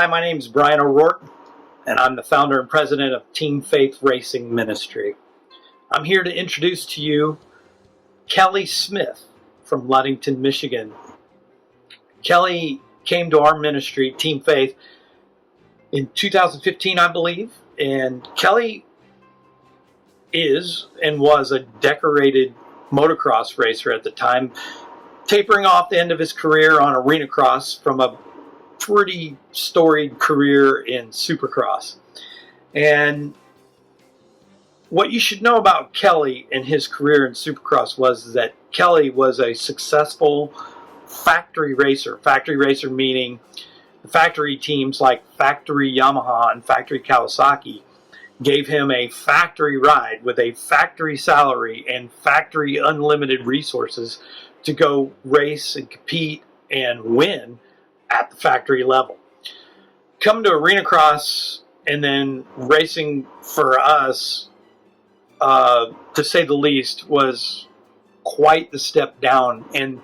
Hi, my name is Brian O'Rourke, and I'm the founder and president of Team Faith Racing Ministry. I'm here to introduce to you Kelly Smith from Ludington, Michigan. Kelly came to our ministry, Team Faith, in 2015, I believe, and Kelly is and was a decorated motocross racer at the time, tapering off the end of his career on arena cross from a pretty storied career in Supercross. And what you should know about Kelly and his career in Supercross was that Kelly was a successful factory racer. Factory racer meaning the factory teams like Factory Yamaha and Factory Kawasaki gave him a factory ride with a factory salary and factory unlimited resources to go race and compete and win at the factory level. Come to arena cross and then racing for us, to say the least, was quite the step down. And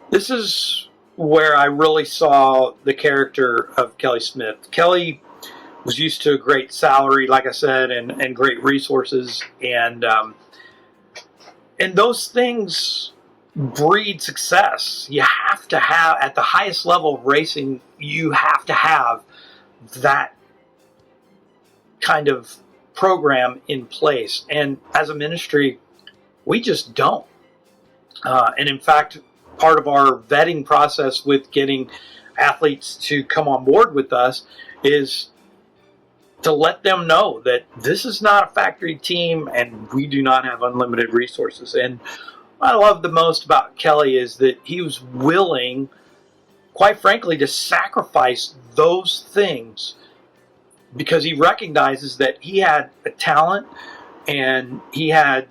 this is where I really saw the character of Kelly Smith. Kelly was used to a great salary, like I said, and great resources, and those things breed success. You have to have, at the highest level of racing, you have to have that kind of program in place. And as a ministry, we just don't. And in fact, part of our vetting process with getting athletes to come on board with us is to let them know that this is not a factory team and we do not have unlimited resources. And what I love the most about Kelly is that he was willing, quite frankly, to sacrifice those things because he recognizes that he had a talent and he had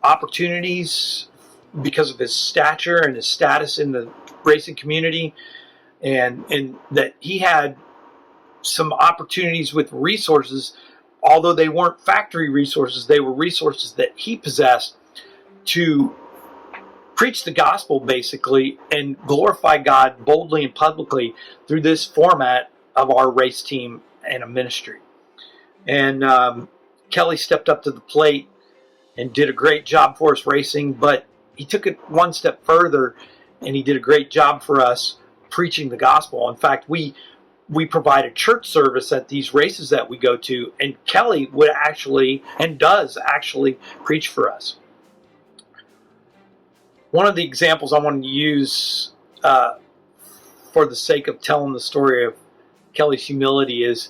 opportunities because of his stature and his status in the racing community, and that he had some opportunities with resources. Although they weren't factory resources, they were resources that he possessed to preach the gospel, basically, and glorify God boldly and publicly through this format of our race team and a ministry. And Kelly stepped up to the plate and did a great job for us racing, but he took it one step further and he did a great job for us preaching the gospel. In fact, we provide a church service at these races that we go to, and Kelly would actually, and does actually, preach for us. One of the examples I want to use for the sake of telling the story of Kelly's humility is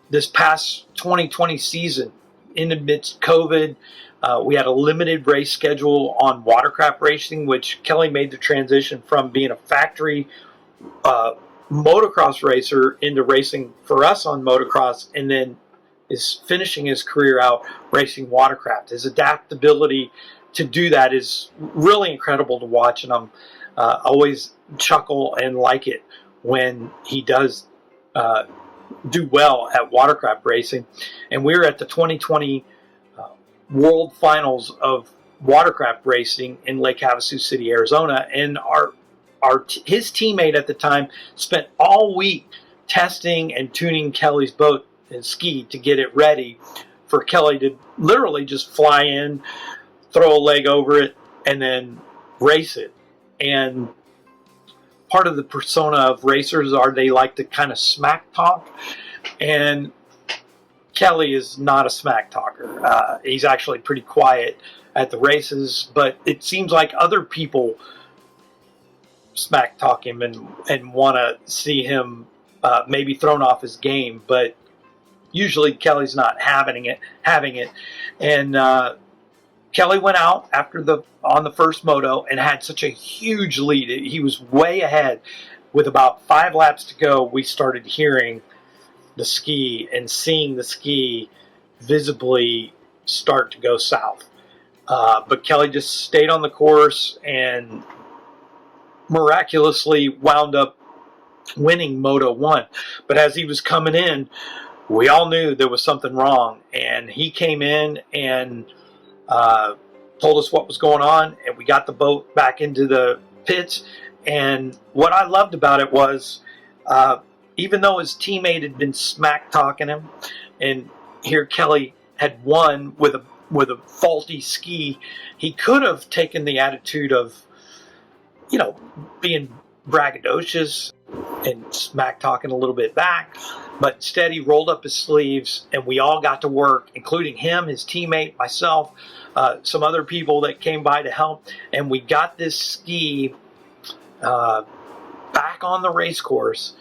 this past 2020 season, in the midst of COVID, we had a limited race schedule on watercraft racing, which Kelly made the transition from being a factory motocross racer into racing for us on motocross, and then is finishing his career out racing watercraft. His adaptability to do that is really incredible to watch, and I'm always chuckle and like it when he does do well at watercraft racing. And we were at the 2020 World Finals of watercraft racing in Lake Havasu City, Arizona, and his teammate at the time spent all week testing and tuning Kelly's boat and ski to get it ready for Kelly to literally just fly in, throw a leg over it, and then race it. And part of the persona of racers are they like to kind of smack talk, and Kelly is not a smack talker. He's actually pretty quiet at the races, but it seems like other people smack talk him and want to see him maybe thrown off his game, but usually Kelly's not having it. And Kelly went out on the first moto and had such a huge lead. He was way ahead. With about 5 laps to go, we started hearing the ski and seeing the ski visibly start to go south. But Kelly just stayed on the course and miraculously wound up winning Moto 1. But as he was coming in, we all knew there was something wrong. And he came in and told us what was going on, and we got the boat back into the pits. And what I loved about it was even though his teammate had been smack talking him, and here Kelly had won with a faulty ski, he could have taken the attitude of, being braggadocious and smack talking a little bit back. But instead, he rolled up his sleeves, and we all got to work, including him, his teammate, myself, some other people that came by to help, and we got this ski back on the race course,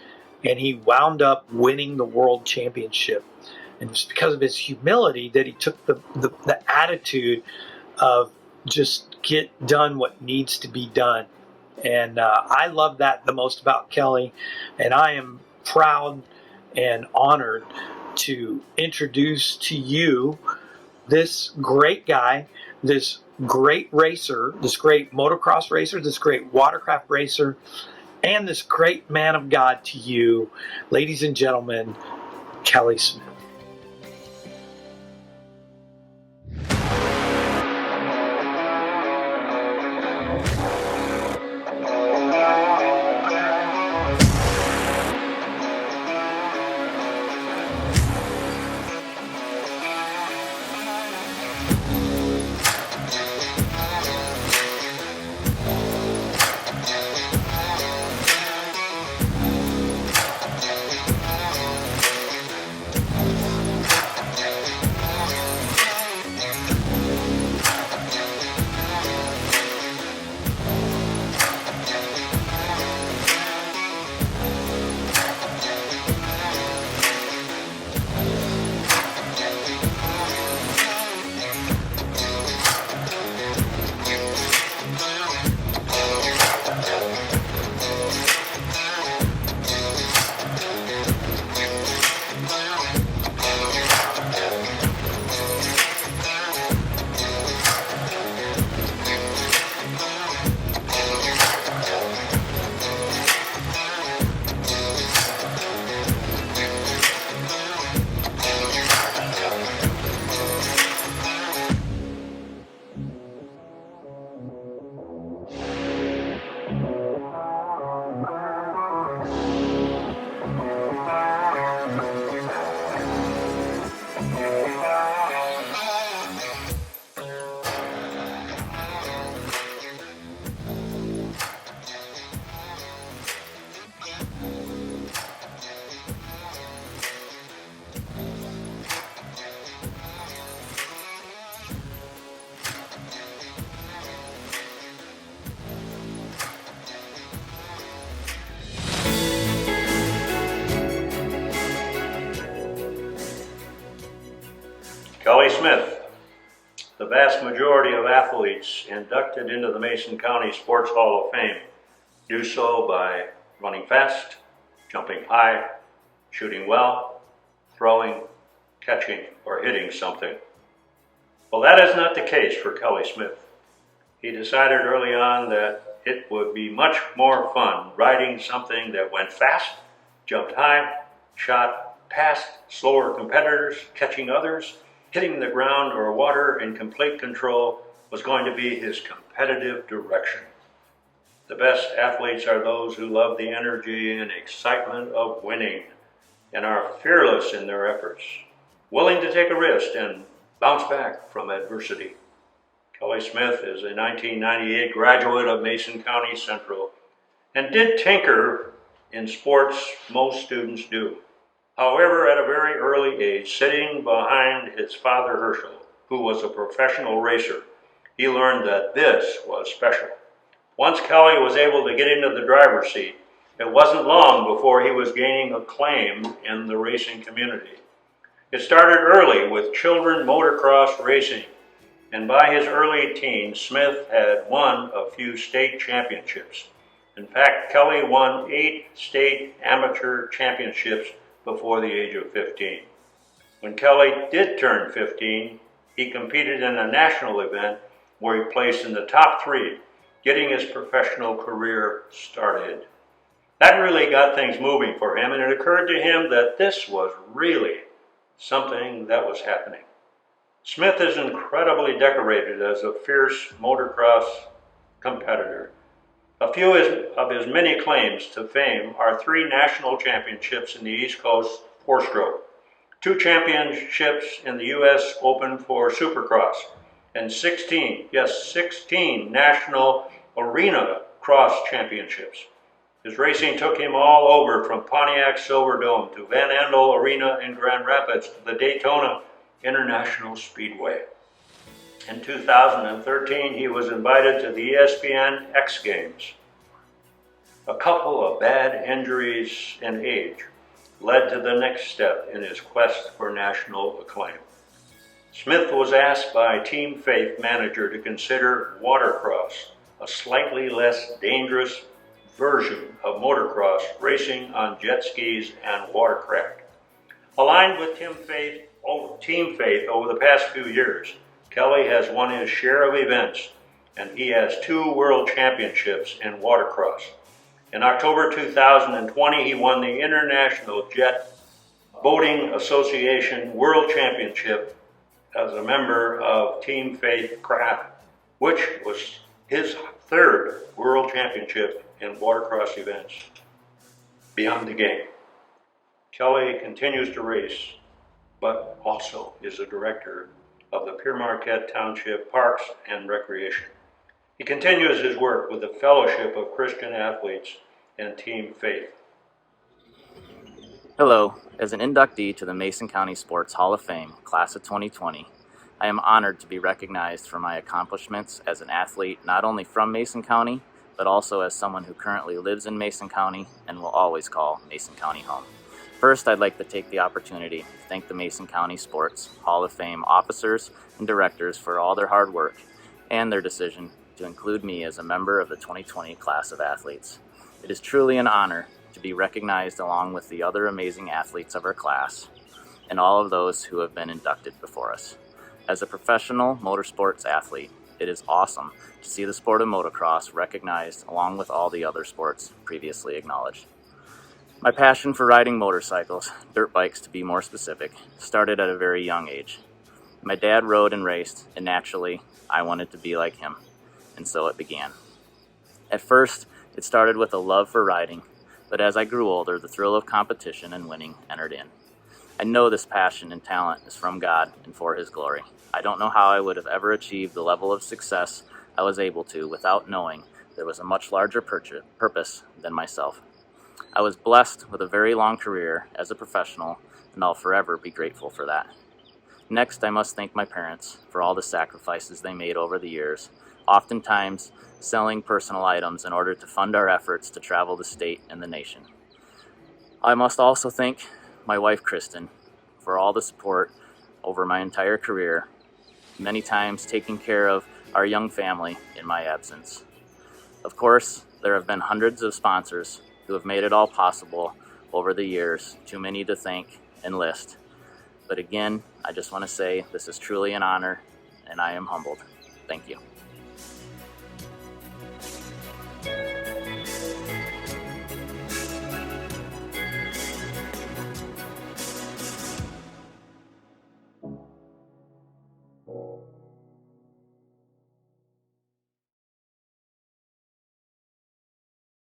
and he wound up winning the world championship. And it was because of his humility that he took the attitude of just get done what needs to be done. And I love that the most about Kelly. And I am proud and honored to introduce to you this great guy, this great racer, this great motocross racer, this great watercraft racer, and this great man of God to you, ladies and gentlemen, Kelly Smith. Kelly Smith, the vast majority of athletes inducted into the Mason County Sports Hall of Fame do so by running fast, jumping high, shooting well, throwing, catching, or hitting something. Well, that is not the case for Kelly Smith. He decided early on that it would be much more fun riding something that went fast, jumped high, shot past slower competitors, catching others, hitting the ground or water in complete control was going to be his competitive direction. The best athletes are those who love the energy and excitement of winning and are fearless in their efforts, willing to take a risk and bounce back from adversity. Kelly Smith is a 1998 graduate of Mason County Central and did tinker in sports most students do. However, at a very early age, sitting behind his father Herschel, who was a professional racer, he learned that this was special. Once Kelly was able to get into the driver's seat, it wasn't long before he was gaining acclaim in the racing community. It started early with children motocross racing, and by his early teens, Smith had won a few state championships. In fact, Kelly won 8 state amateur championships before the age of 15. When Kelly did turn 15, he competed in a national event where he placed in the top 3, getting his professional career started. That really got things moving for him, and it occurred to him that this was really something that was happening. Smith is incredibly decorated as a fierce motocross competitor. A few of his many claims to fame are 3 national championships in the East Coast four-stroke, 2 championships in the U.S. Open for Supercross, and 16 national arena cross championships. His racing took him all over, from Pontiac Silverdome to Van Andel Arena in Grand Rapids to the Daytona International Speedway. In 2013, he was invited to the ESPN X Games. A couple of bad injuries and age led to the next step in his quest for national acclaim. Smith was asked by Team Faith manager to consider watercross, a slightly less dangerous version of motocross, racing on jet skis and watercraft. Aligned with Team Faith over the past few years, Kelly has won his share of events, and he has 2 world championships in watercross. In October 2020, he won the International Jet Boating Association World Championship as a member of Team Faith Craft, which was his 3rd World Championship in watercross events. Beyond the game, Kelly continues to race, but also is a director of the Pere Marquette Township Parks and Recreation. He continues his work with the Fellowship of Christian Athletes and Team Faith. Hello. As an inductee to the Mason County Sports Hall of Fame, Class of 2020, I am honored to be recognized for my accomplishments as an athlete not only from Mason County, but also as someone who currently lives in Mason County and will always call Mason County home. First, I'd like to take the opportunity to thank the Mason County Sports Hall of Fame officers and directors for all their hard work and their decision to include me as a member of the 2020 class of athletes. It is truly an honor to be recognized along with the other amazing athletes of our class and all of those who have been inducted before us. As a professional motorsports athlete, it is awesome to see the sport of motocross recognized along with all the other sports previously acknowledged. My passion for riding motorcycles, dirt bikes to be more specific, started at a very young age. My dad rode and raced, and naturally, I wanted to be like him, and so it began. At first, it started with a love for riding, but as I grew older, the thrill of competition and winning entered in. I know this passion and talent is from God and for His glory. I don't know how I would have ever achieved the level of success I was able to without knowing there was a much larger purpose than myself. I was blessed with a very long career as a professional, and I'll forever be grateful for that. Next, I must thank my parents for all the sacrifices they made over the years, oftentimes selling personal items in order to fund our efforts to travel the state and the nation. I must also thank my wife, Kristen, for all the support over my entire career, many times taking care of our young family in my absence. Of course, there have been hundreds of sponsors who have made it all possible over the years, too many to thank and list. But again, I just want to say this is truly an honor, and I am humbled. Thank you.